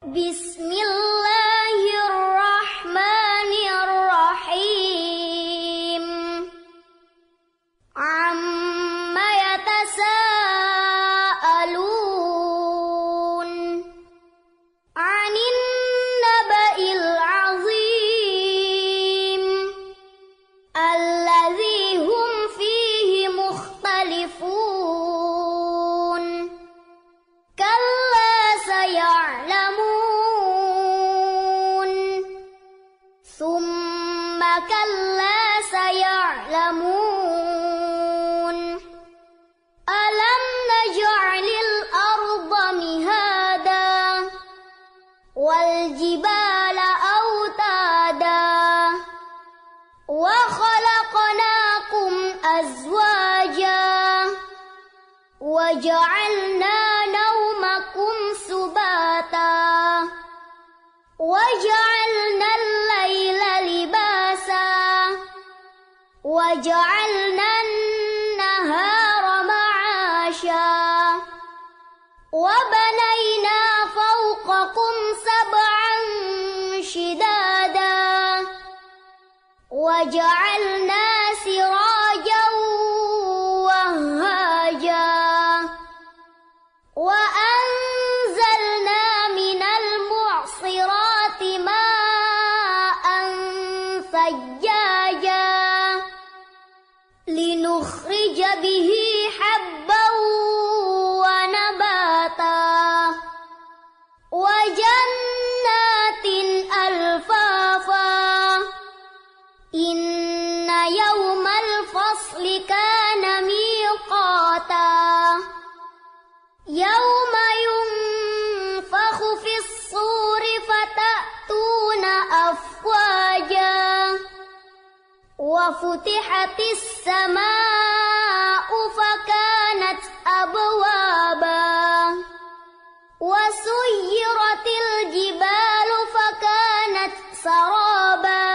بسم الله الرحمن الرحيم عم يتساءلون عن النبأ العظيم الذي هم فيه مختلفون كلا سيعلمون ثم كلا سيعلمون ألم نجعل الأرض مهادا والجبال أوتادا وخلقناكم أزواجا وجعلنا نومكم سباتا وجعلنا الليل لباسا وجعلنا النهار معاشا وبنينا فوقكم سبعا شدادا وجعلنا سراجا وهاجا وأنزلنا من المعصرات ماء ثجاجا لنخرج به حبا ونباتا وجنات ألفافا إن يوم الفصل كان ميقاتا يوم ينفخ في الصور فتأتون أفواجا وفتحت السماء فكانت أبوابا وسيرت الجبال فكانت سرابا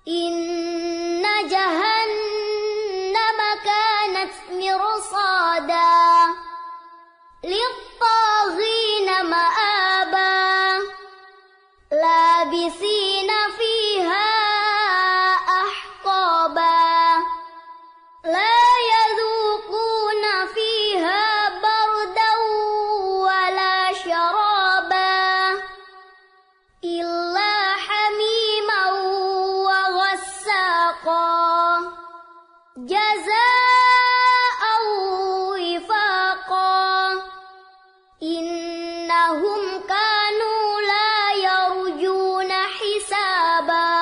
إن جهنم كانت مرصادا للطاغين مآبا لابثين فيها أحقابا لا يذوقون فيها بردا ولا شرابا إلا حميما وغساقا جزاء وفاقا إنهم كانوا لا يرجون حسابا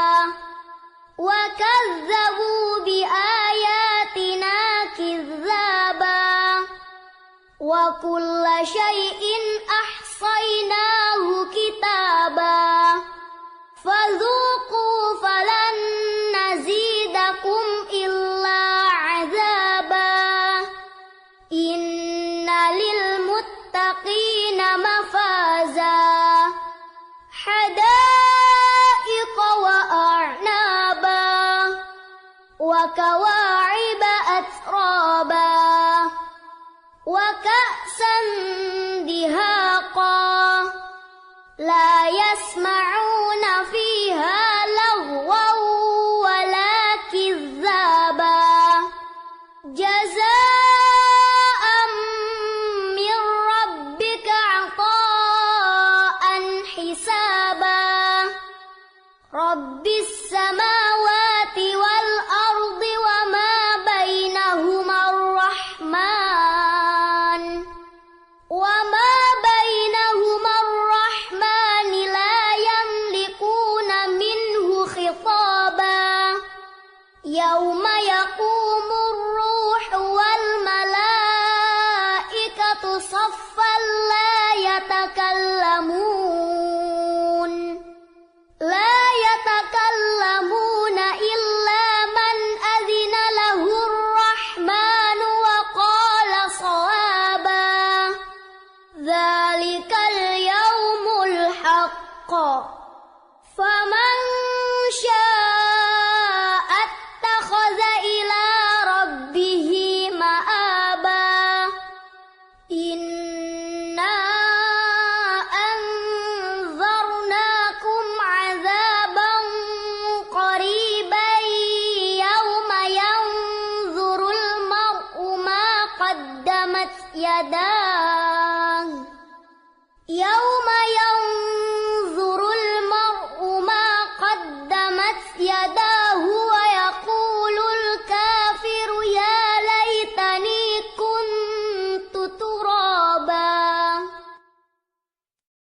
وكذبوا بآياتنا كذابا وكل شيء أحصيناه كتابا فذوقوا فلن نزيدكم إلا عذابا إن للمتقين مفازا حدائق وأعنابا وكواعب أترابا وكأسا دهاقا لا يسمعون فيها لغوا ولا كذابا جزاء من ربك عطاء حسابا رب السماوات